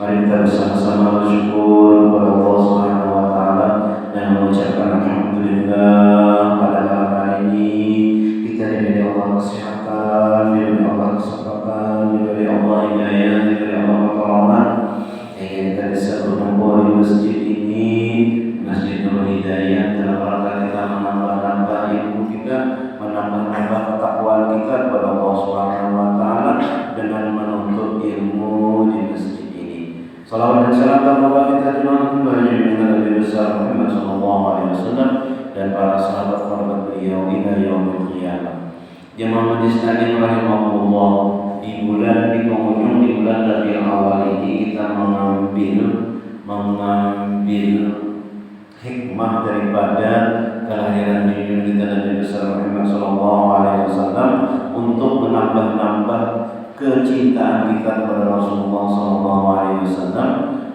Mari kita bersama-sama bersyukur kepada Allah Subhanahu wa taala dan mengucapkan alhamdulillah pada malam hari ini kita diberi Allah kesehatan, diberi Allah kesempatan, diberi Allah hidayah, diberi Allah pertolongan sehingga kita bisa berkumpul di masjid ini, Masjid Nurul Hidayah, dalam rangka kita menambah-nambah ilmu kita, menambah-nambah ketakwaan kita kepada Allah Subhanahu wa taala dengan menuntut ilmu di masjid. Salawat dan salam termoga kita dimanapun berada di Nabi besar Muhammad sallallahu alaihi wasallam dan para sahabat kerabat beliau hingga yaumil qiyamah. Jemaah majelis taklim rahimahullah, di penghujung di bulan Rabiul Awal ini kita mengambil hikmah daripada kelahiran junjungan kita Nabi besar Muhammad sallallahu alaihi wasallam untuk menambah-nambah kecintaan kita kepada Rasulullah SAW.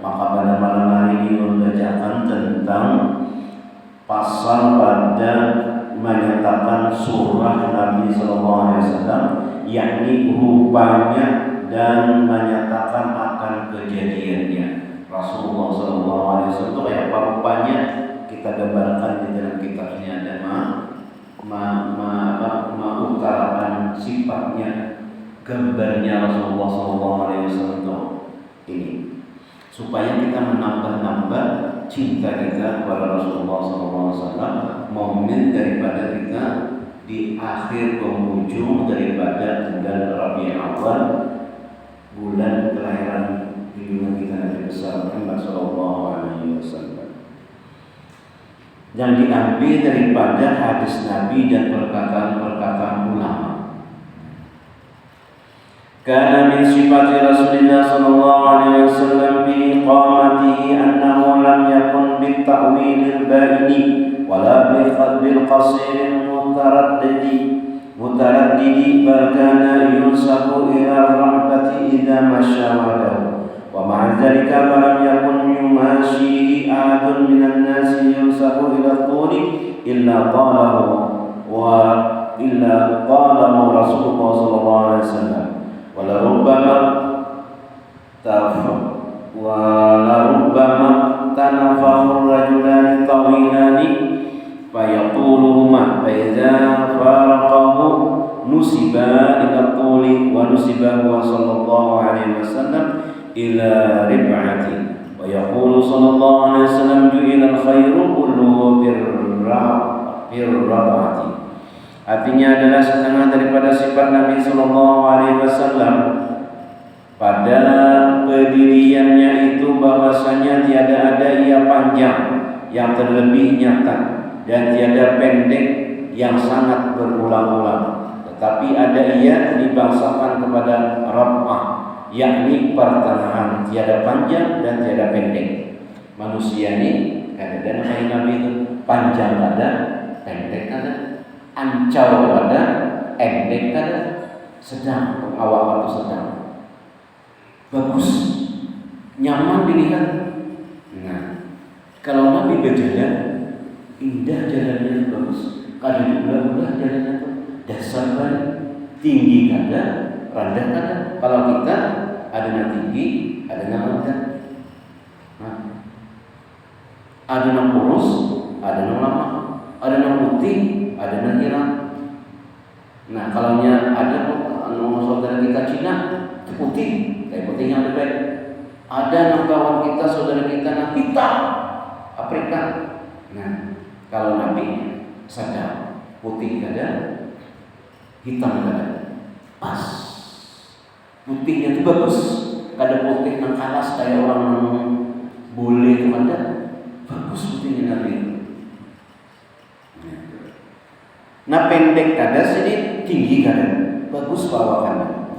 Maka pada malam hari ini membacakan tentang pasal pada menyatakan surah Nabi SAW, yakni rupanya dan menyatakan akan kejadiannya. Rasulullah SAW itu kayak apa rupanya, kita gambarkan di dalam kitab ini ada mengutarakan sifatnya, gambarnya Rasulullah SAW ini, supaya kita menambah-nambah cinta kita kepada Rasulullah SAW. Momen daripada kita di akhir penghujung daripada bulan Rabiul Awal, bulan kelahiran junjungan kita Nabi besar Muhammad SAW, yang diambil daripada hadis Nabi dan perkataan-perkataan ulama. Kana min sifati Rasulillah sallallahu alaihi wasallam fi iqamatihi annahu lam yakun bit ta'wil al-ba'ini wala bil qasir mutaraddidi bal kana yunsabu ila rahbati idza mashawadahu wa ma'a dhalika lam yakun yumashihi ahadun minan nasi yunsabu ila turi illa qalahu Rasulullah sallallahu alaihi wasallam. ولربما تنافر الرجلان طويلان فيطولهما فإذا فارقه نسبا إلى الطول ونسب هو صلى الله عليه وسلم إلى ربعته ويقول صلى الله عليه وسلم جعل الخير كله بالربعة. Artinya adalah setengah daripada sifat Nabi Sallallahu Alaihi Wasallam pada pendiriannya itu bahwasanya tiada ada ia panjang yang terlebih nyata dan tiada pendek yang sangat berulang-ulang, tetapi ada ia dibangsakan kepada Rabbah, yakni pertengahan, tiada panjang dan tiada pendek. Manusia ini kadang-kadang kayak Nabi itu panjang ada, pendek ada, ancau ada, endek ada, sedang, awal atau sedang, bagus, nyaman dilihat. Nah, kalau Nabi berjalan, indah jalannya, bagus. Kadang ulah jalannya tuh dasar balik, tinggi kada, rendah kada. Kalau kita ada yang tinggi, ada yang rendah. Nah, ada yang kurus, ada yang lama, ada yang putih, ada yang hitam. Nah, kalau ada saudara kita Cina putih, kayak putih yang lebih baik. Ada kawan kita saudara kita hitam, Afrika. Nah, kalau Nabi sadar putih ada, hitam ada, pas. Putihnya itu bagus. Kada putih nang alas kayak orang boleh itu ada, bagus putihnya Nabi. Nah, pendek kada sedikit, tinggi kada, bagus bawakannya.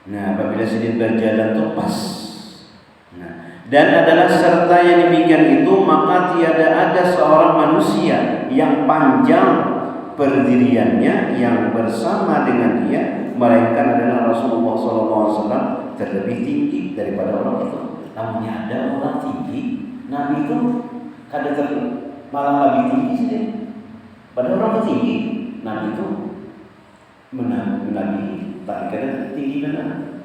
Nah, apabila sedikit berjalan itu pas. Nah, dan adalah serta yang demikian itu, maka tiada ada seorang manusia yang panjang perdiriannya yang bersama dengan dia, melainkan adalah Rasulullah SAW terlebih tinggi daripada orang itu. Namun ada orang tinggi, Nabi itu kada malah lebih tinggi sih. Pada orang tinggi, Nabi itu menabi, tapi kadang tinggi benar.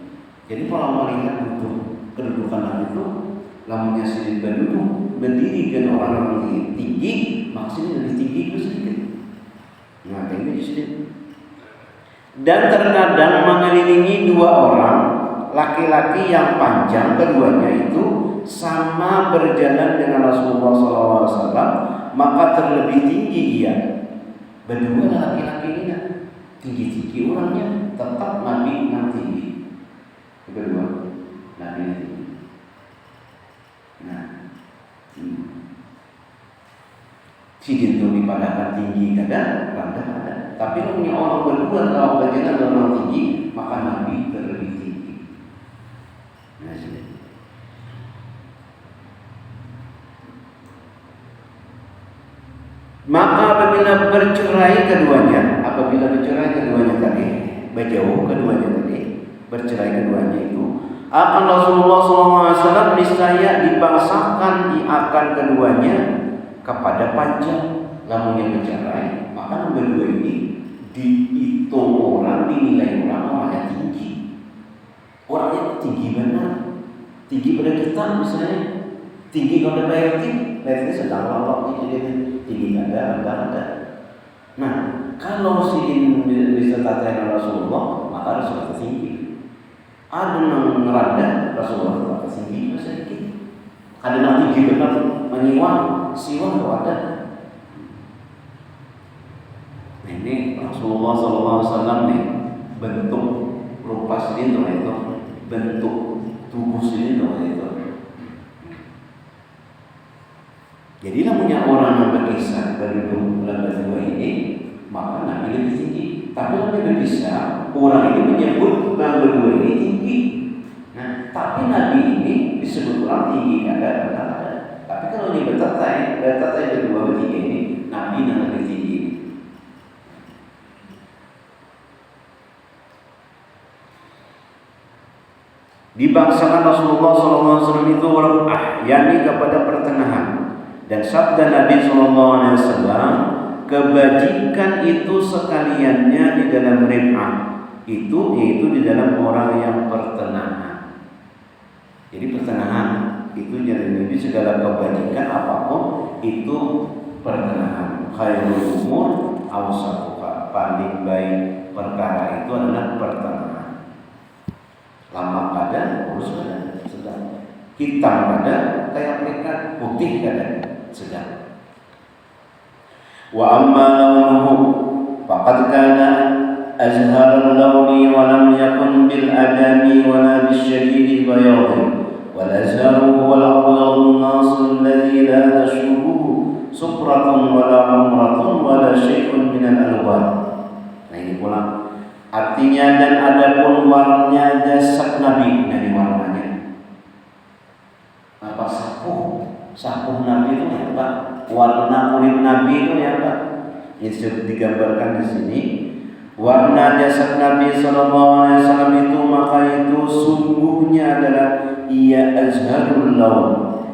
Jadi kalau melihat butuh kedudukan Nabi itu lamunnya sidin berdiri kan orang tinggi, maksudnya lebih tinggi itu sedikit. Nah, ini sedikit. Dan terkadang mengelilingi dua orang, laki-laki yang panjang keduanya itu sama berjalan dengan Rasulullah SAW, maka terlebih tinggi ia. Berdua laki-laki ini tinggi-tinggi orangnya, tetap Nabi yang tinggi. Kedua, Nabi yang tinggi. Nah, sidin itu dipadakan tinggi kadang, rendah ada. Tapi punya orang berdua kalau berjalan dengan orang tinggi, maka Nabi terlebih tinggi. Nah, maka apabila bercerai keduanya tadi, berjauh keduanya tadi, bercerai keduanya itu, akan Rasulullah SAW niscaya dibangsakan akan keduanya kepada panjang. Lamun yang bercerai, maka nomor dua ini dihitung orang, dinilai orang namanya tinggi. Orangnya tinggi benar, tinggi pada kita misalnya, tinggi pada PRT sedang lawak tinggi ada. Nah, kalau sidin disertai Rasulullah, maka Rasulullah tinggi. Ada yang ngerada Rasulullah tinggi sedikit. Ada yang tinggi benar menyiwang, siwang ada. Nah, ini Rasulullah SAW nih bentuk rupa sidin itu, bentuk tubuh sidin itu. Jadi namanya orang yang berkisah berduduk dalam berdua ini, maka Nabi lebih tinggi. Tapi lebih berbisa, orang ini menyebut dalam berdua ini tinggi. Nah, tapi Nabi ini disebut orang tinggi ada. Tapi kalau ini bertatai berdua bertiga ini, Nabi yang lebih tinggi. Dibangsakan Rasulullah SAW itu orang yani kepada pertengahan. Dan sabda Nabi SAW, kebajikan itu sekaliannya di dalam rib'ah, itu yaitu di dalam orang yang pertengahan. Jadi pertengahan itu jadi segala kebajikan apapun itu pertengahan. Khairul umur awsatuha, paling baik perkara itu adalah pertengahan. Lama kadang, urus kadang, sedang. Hitam kadang, kayak mereka putih kadang, sedang. Wa amma launuhu faqad kana azhar al-lawni wa lam yakun bil adami wa la bil shadid bayad wal azhar huwa al-abyad an-nasir alladhi la tashbuhu sufratun wa la umratun wa la shay'un min al-alwan. Nah, ini pula artinya dan adapun warnanya jasad Nabi, dari warnanya apa sapuh Nabi itu ya Pak, warna kulit Nabi itu ya Pak, itu digambarkan di sini. Warna jasad Nabi SAW itu maka itu sungguhnya adalah ia azharul laun,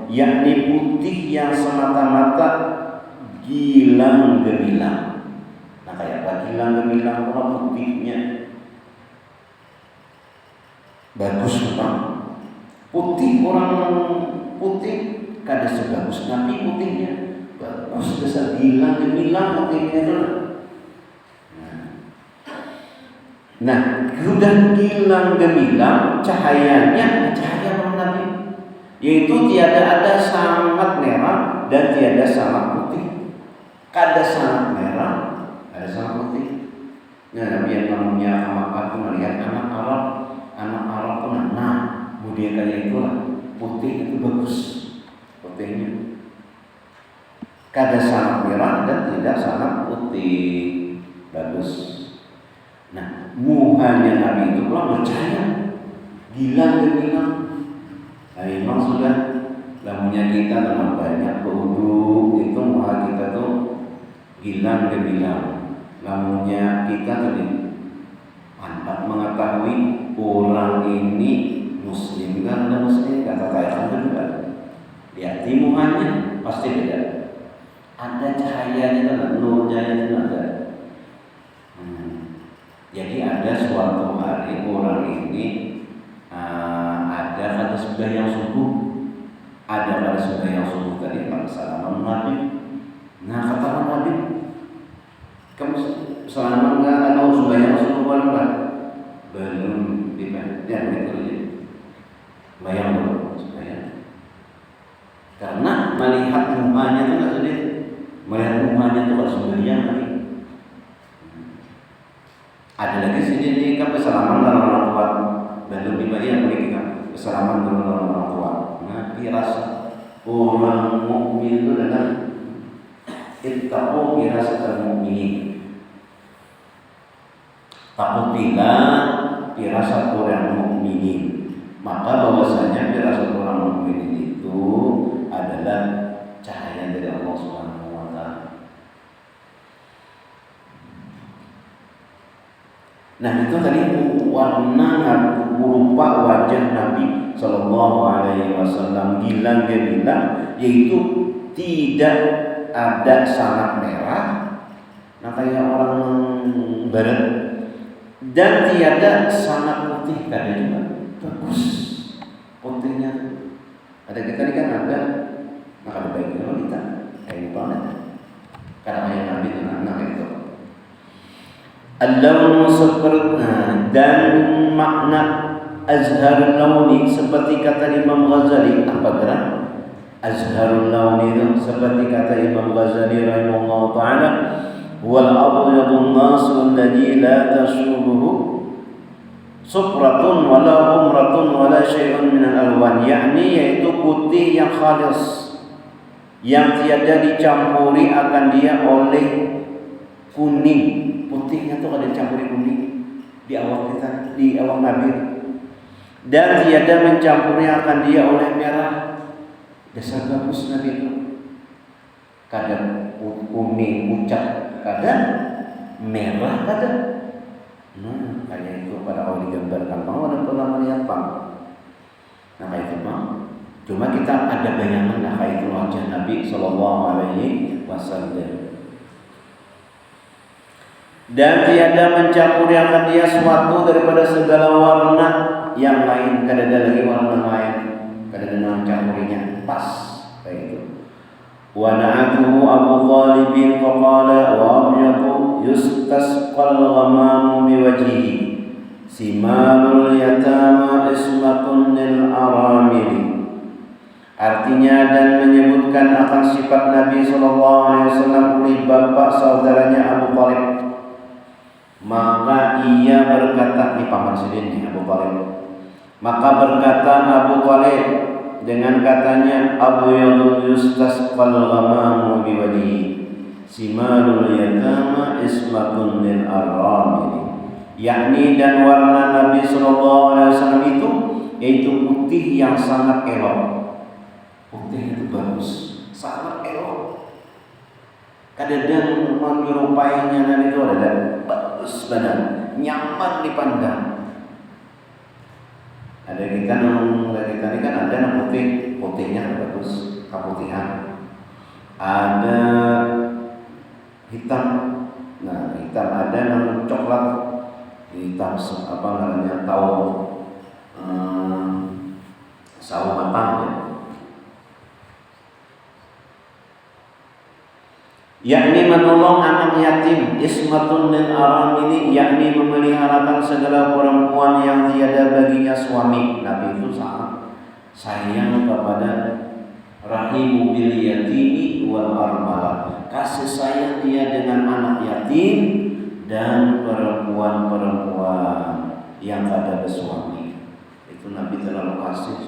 yakni putih yang semata-mata gilang gemilang. Nah, kayak apa gilang gemilang, kalau putihnya bagus Pak. Putih orang putih kada sebagus Nabi putihnya, bagus besar gilang gemilang putihnya itu. Nah, sudah gilang gemilang cahayanya cahaya orang Nabi, yaitu tiada ada sangat merah dan tiada sangat putih. Kada sangat merah, ada sangat putih. Nah, Nabi yang namanya amat melihat anak Arab pun budaya kayak itulah, putih itu bagus putihnya. Kada sangat merah dan tidak sangat putih, bagus. Nah, muhanya Nabi itu pula bercahaya, gilang gemilang. Nah, memang sudah lamunya kita dengan banyak beruduk itu muha kita tuh gilang gemilang. Lamunya kita tadi mantap mengetahui orang ini muslim kan dan muslim kata saya juga. Lihat di muhanya pasti beda. Ada cahayanya dan nurnya itu ada. Jadi ada suatu hari orang ini ada satu pada sembahyang subuh, ada pada sembahyang subuh tadi pada salaman maghrib. Nah kata Nabi, kamu salaman nggak atau sembahyang subuh malam nggak? Belum dibaca, bayang dulu sembahyang. Karena melihat mukanya itu nggak sedih, melihat mukanya itu nggak sembahyang lagi. Ada lagi sini kan kesalaman dalam orang tua, belum dibayar oleh kita kesalaman dalam orang tua. Nabi rasa orang mukmin itu dengan ittaqu firasatal mu'minin. Takutilah firasat orang mukminin. Maka bahwasanya firasat orang mukminin itu adalah cahaya dari Allah Subhanahu wa taala. Nah itu tadi warna berupa wajah Nabi Sallallahu Alaihi Wasallam bilang yaitu tidak ada sangat merah, nah kayak orang barat, dan tiada sangat putih tadi bagus putihnya. Ada kita ini kan ada, maka lebih baik kalau kita kayak ini banget karena ayat Nabi itu anak itu. Al-launu seperti dan makna azharul launi seperti kata Imam Ghazali apa gerak? Azharul launi itu seperti kata Imam Ghazali rahimahullah taala wal abyadun nasu alladhi la tashubuhu sufratun wala humratun wala syai'un min al-alwan, yakni yaitu putih yang khalis yang tiada dicampuri akan dia oleh kuning. Putihnya tuh ada dicampuri kuning di awal kita, di awal Nabi, dan tiada mencampuri akan dia oleh merah. Dasar bagus Nabi itu. Kadang kuning pucat, kadang merah, kadang. Nah, kayak itu pada awal digambarkan mau dan pernah melihat bang. Nah kayak itu bang. Cuma kita ada bayangan nah kayak itu wajah Nabi Sallallahu Alaihi Wasallam. Dan tiada mencampuri akan dia suatu daripada segala warna yang lain. Kadada lagi warna lain, kadada mencampurinya pas kayak itu. Wa na'atuhu Abu Talibin faqala wa abyadu yustasqal ghamamu biwajhihi simalul yatama ismatun lil aramil. Artinya dan menyebutkan akan sifat Nabi Sallallahu Alaihi Wasallam oleh bapak saudaranya Abu Talib. Maka ia berkata, ini paman sendiri Abu Talib. Maka berkata Abu Talib dengan katanya Abu yustasqal ghamamu biwajhihi simalul yatama ismatun lil aramil, yakni dan warna Nabi Sallallahu Alaihi Wasallam itu yaitu putih yang sangat elok. Putih itu bagus, sangat elok. Kadang menyerupainya dan itu ada bagus badan, nyaman dipandang. Ada kita ini kan ada yang putih, putihnya bagus, keputihan. Ada hitam, nah hitam ada yang coklat, hitam apa namanya sawo matang ya. Yakni menolong anak yatim, ismatun lil aramili, yakni memeliharakan segala perempuan yang tiada baginya suami. Nabi itu sangat sayang kepada rahimu bil yatimi wal armala, kasih sayang dia dengan anak yatim dan perempuan-perempuan yang ada bersuami. Itu Nabi terlalu kasih,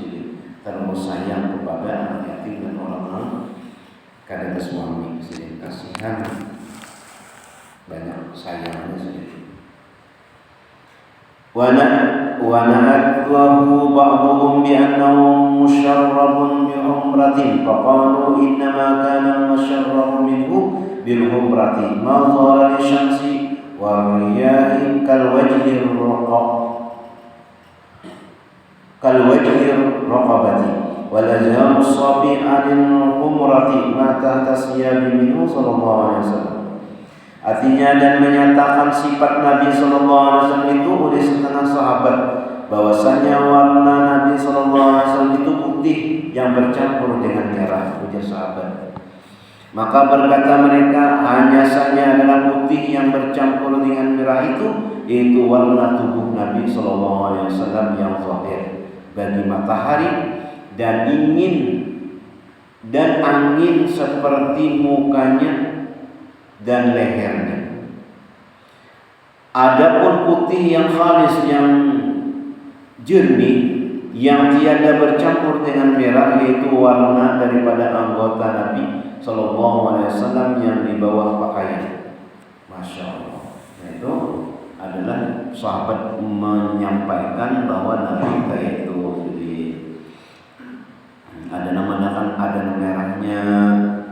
terlalu sayang kepada anak yatim dan orang-orang kada bersuami. Kasihan, banyak sayangnya sendiri. Wa na'atlahu ba'dhum bi annahu musharrabun bi umratin faqalu inna ma kana musharrabu minhu bil umrati ma dhara li syamsi wa riyahi kal wajhi raqabati wal azham sabi anil umrati ma tahta siyabi minhu sallallahu alaihi wasallam. Artinya dan menyatakan sifat Nabi sallallahu alaihi wasallam itu oleh setengah sahabat bahwasanya warna Nabi SAW itu putih yang bercampur dengan merah, ujar sahabat. Maka berkata mereka, hanya saja adalah putih yang bercampur dengan merah itu warna tubuh Nabi SAW yang zahir bagi matahari dan angin seperti mukanya dan lehernya. Adapun putih yang khalis, yang jernih, yang tiada bercampur dengan merah, yaitu warna daripada anggota Nabi SAW yang di bawah pakaian. Masya Allah. Itu adalah sahabat menyampaikan bahwa Nabi kayak itu. Jadi ada ada merahnya,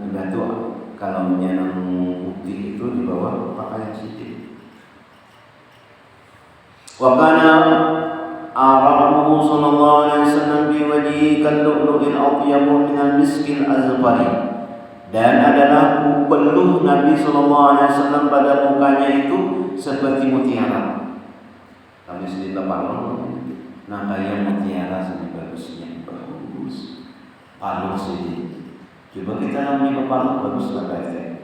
itu kalau yang putih itu di bawah pakaian sedikit. Wa kana arabuhu sallallahu alaihi wasallam bi wajhi kallu'lu'il atyabu min al-miskil azfari. Dan adalah peluh Nabi sallallahu alaihi wasallam pada mukanya itu seperti mutiara. Kami sendiri palung, nah kayak mutiara sendiri bagusnya, bagus. Palung sendiri. Coba kita namanya palung bagus lah kayak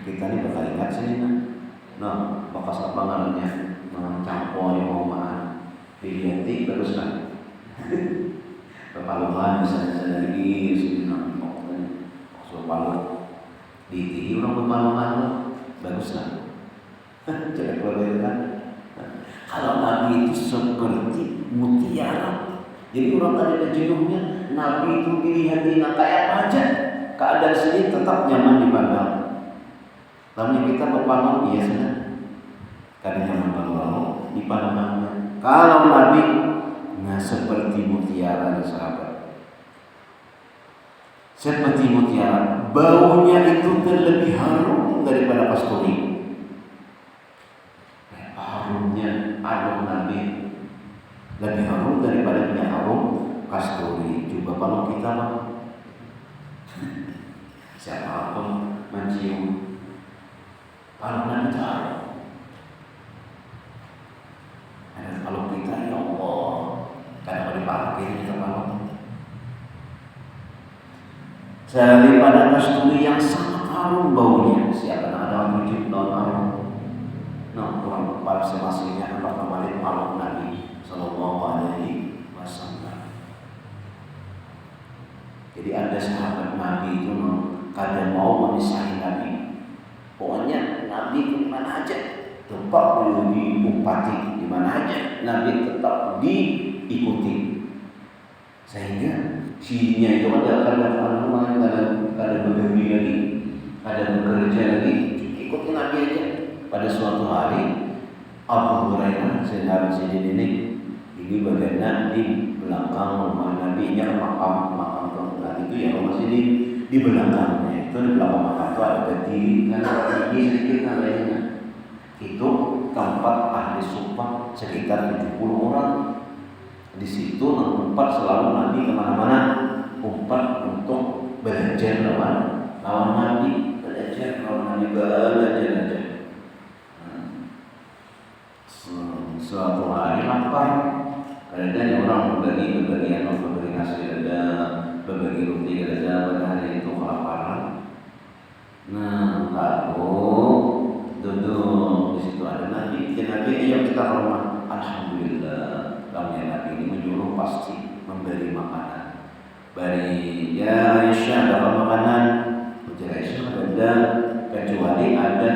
kita ini bakal ingat sini. Nah, bekas abangannya, campur yang mau makan, dilihat bagus kan? Kepalungan bisa lagi sini namanya. Palung di orang berpalungan bagus kan? Jadi boleh kan? Kalau Nabi itu seperti mutiara, jadi orang tadi kejenuhnya Nabi itu dilihatin kayak apa aja, keadaan sini tetap nyaman dipandang. Namanya kita berpalung iya sudah, kadang nyaman kalau dipandangnya. Kalau Nabi, nah seperti mutiara sahabat. Seperti mutiara, baunya itu terlebih harum daripada kasturi. Harumnya aduk Nabi lebih harum daripada minyak harum kasturi. Coba kalau kita mah siapapun mencium kalau Nabi itu harum. Dan kalau kita ya Allah, kadang dipakai kita kalau daripada kasturi yang sangat harum baunya. Siapa yang ada wujud non harum? Nah, kurang masing-masingnya anak kembali palung Nabi Sallallahu Alaihi Wasallam. Jadi ada sahabat Nabi itu kadang mau memisahi Nabi. Pokoknya Nabi ke mana aja, tempat di bupati di mana aja, Nabi tetap diikuti. Sehingga sinya itu ada bekerja lagi, ada bekerja lagi, ikuti Nabi aja. Pada suatu hari Abu Hurairah sedang ini bagiannya di belakang rumah Nabi, nya makam Nabi itu yang masih di belakangnya itu, di belakang makam itu ada berdiri kan tinggi sedikit namanya. Itu tempat ahli sumpah sekitar 70 orang. Di situ umpat selalu Nabi kemana-mana, umpat untuk belajar lawan Nabi, belajar aja. Suatu hari lapar, kadang orang berbagi nasi ada, berbagi roti ada, pada hari itu kelaparan. Nah, lalu duduk di situ ada Nabi, ayo kita ke rumah. Alhamdulillah, kamu Nabi ini menyuruh pasti memberi makanan. Bari ya Aisyah dapat makanan, ujar Aisyah ada, kecuali ada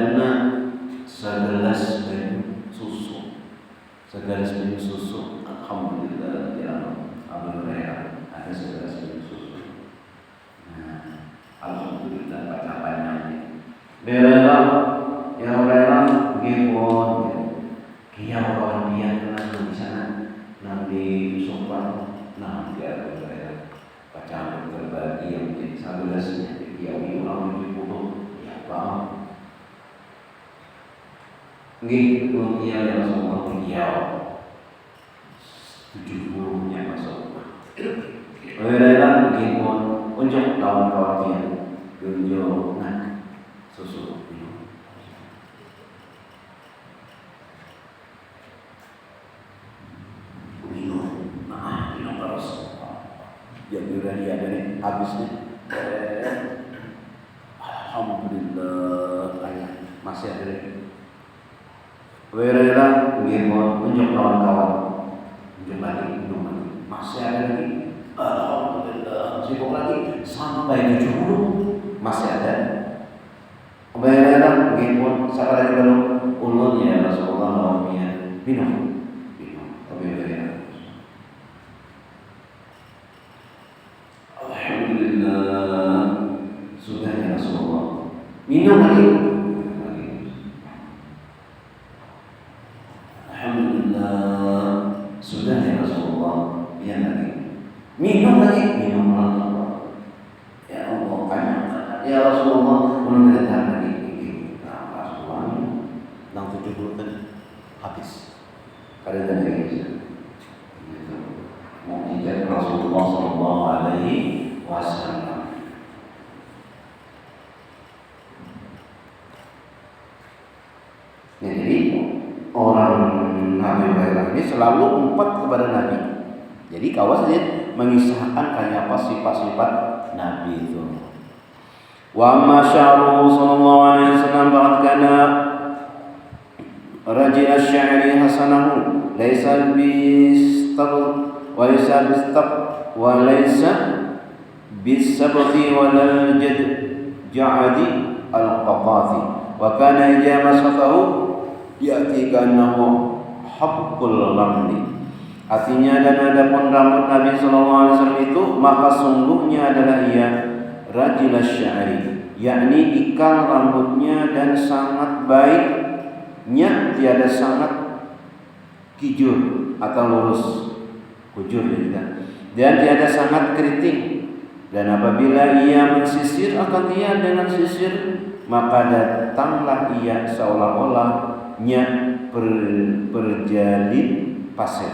segelas minum susu. Alhamdulillah ya Abu Hurairah ada segelas minum susu. Nah, alhamdulillah baca panjang. Berela ya Hurairah gimon. Kia kawan dia kenal di sana nanti sopan. Nah dia Abu Hurairah baca berbagi yang menjadi segelasnya. Dia orang 70 ya paham. Nggih, dunia yang Rasulullah beliau 70-nya Rasulullah. Hurairah nggih pun unjuk kawan-kawan dia, unjuk nak susu. Jadi udah dia dari habisnya. Alhamdulillah, masih ada. Wira unjuk kawan-kawan, unjuk lagi, masih ada lagi. Alhamdulillah, sibuk lagi sampai 70 masih ada. Wira siapa lagi baru ulun ya Rasulullah nawamiya minum. Alhamdulillah, sudah ya Rasulullah. Minum lagi. Sudah ya Rasulullah, ya lagi. Minum lagi. Ya Allah, ya Rasulullah, belum datang lagi. Nah, Rasulullah, nang 70 tadi habis. Kada ada lagi. Mukjizat Rasulullah Sallallahu Alaihi Wasallam. Jadi orang Nabi Ibrahim ini selalu umpat kepada Nabi. Jadi kawas dia mengisahkan kayak apa sifat-sifat Nabi itu. Wa ma sya'ru sallallahu alaihi wasallam ba'd kana rajul asy-sya'ri hasanahu laisa bistab wa laisa bistab wa laisa bisabti wa lal ja'adi al-qaqafi wa kana jamasatahu ya'ti kanahu haqqul lamli. Artinya dan adapun rambut Nabi sallallahu alaihi wasallam itu maka sungguhnya adalah ia rajul asy-sya'ri, yakni ikal rambutnya dan sangat baiknya, tiada sangat kijur atau lurus kujur dan tiada sangat keriting, dan apabila ia mensisir akan ia dengan sisir maka datanglah ia seolah-olahnya berjalin pasir.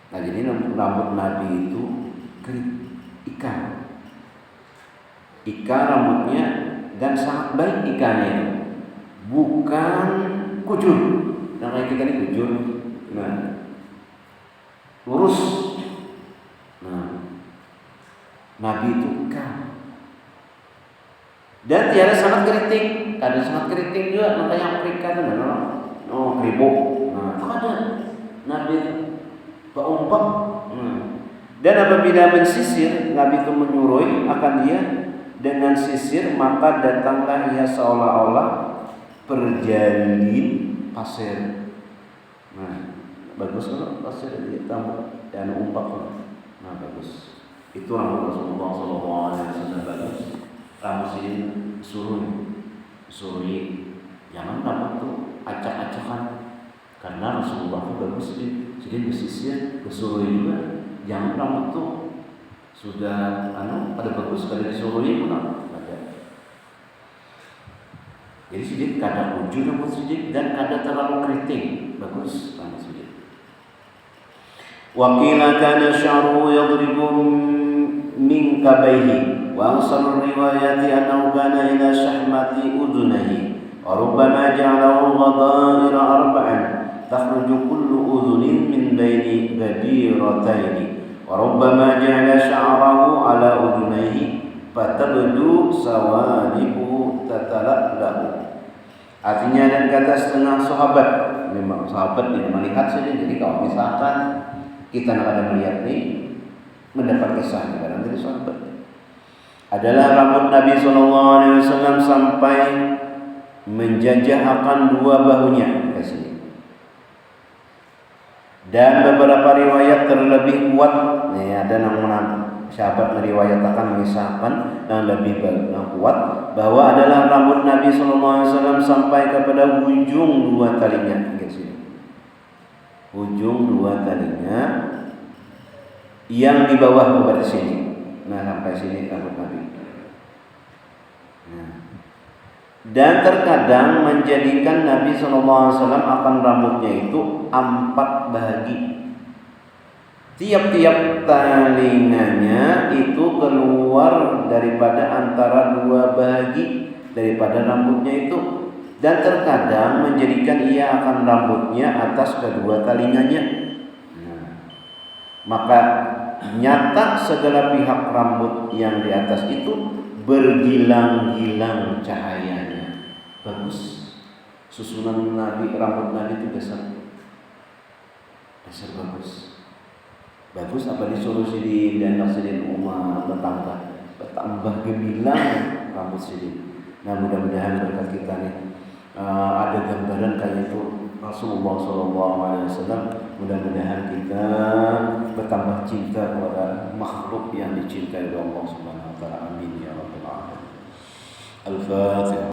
Nah, jadi rambut Nabi itu ikan rambutnya dan sangat baik ikannya, bukan kujur. Nah, kayak kita ini kujur, nah lurus. Nah, Nabi itu ikan dan tiada sangat keriting, ada sangat keriting juga, makanya Afrika itu keribuk. Nah, itu ada Nabi itu berumpak. Dan apabila mensisir, Nabi itu menyurui akan dia dengan sisir, maka datanglah ia seolah-olah berjalin pasir. Nah, bagus kalau pasir ditambah dan umpak. Nah, bagus. Itu rambut Rasulullah SAW bagus. Rambut sini surui, jangan rambut tuh acak-acakan, karena Rasulullah itu bagus sih. Jadi bersisir, bersurui juga. Jangan rambut tuh sudah pada bagus, pada disurui pun ada. Jadi sedikit kadang ujung rambut sedikit dan kadang terlalu keriting, bagus rambut sedikit. Wa qila kana sya'ru yadribu min kabaihi wa asal riwayati annahu kana ila syahmati udunaihi wa rubbama ja'alahu ghadaira arba'an takhruju kullu udhunin min baini ghadirataini wa rubbama ja'ala sya'rahu ala udunaihi fatabdu sawanibu tatalaqlahu. Artinya, dan kata setengah sahabat, memang sahabat ini melihat saja. Jadi kalau misalkan kita nak ada melihat ini, mendapat kisah dari sahabat, adalah rambut Nabi SAW sampai menjajah akan dua bahunya ke sini. Dan beberapa riwayat terlebih kuat, ada sahabat meriwayatkan mengisahkan yang lebih kuat bahwa adalah rambut Nabi SAW sampai kepada ujung dua talinya ke sini. Ujung dua talinya yang di bawah kepada sini. Nah, sampai sini rambut Nabi. Nah, dan terkadang menjadikan Nabi SAW akan rambutnya itu 4 bahagi. Tiap-tiap talinganya itu keluar daripada antara 2 bahagi daripada rambutnya itu, dan terkadang menjadikan ia akan rambutnya atas kedua talinganya. Nah, maka nyata segala pihak rambut yang di atas itu bergilang-gilang cahayanya. Bagus. Susunan Nabi, rambut Nabi itu dasar bagus. Bagus apa disuruh Sidin dan Sidin Umar tetangga bertambah gemilang rambut Sidin. Nah, mudah-mudahan berkat kita nih ada gambaran kayak itu Rasulullah SAW. Mudah-mudahan kita bertambah cinta kepada makhluk yang dicintai oleh Allah Subhanahu wa taala. Amin ya rabbal alamin. Al-Fatihah.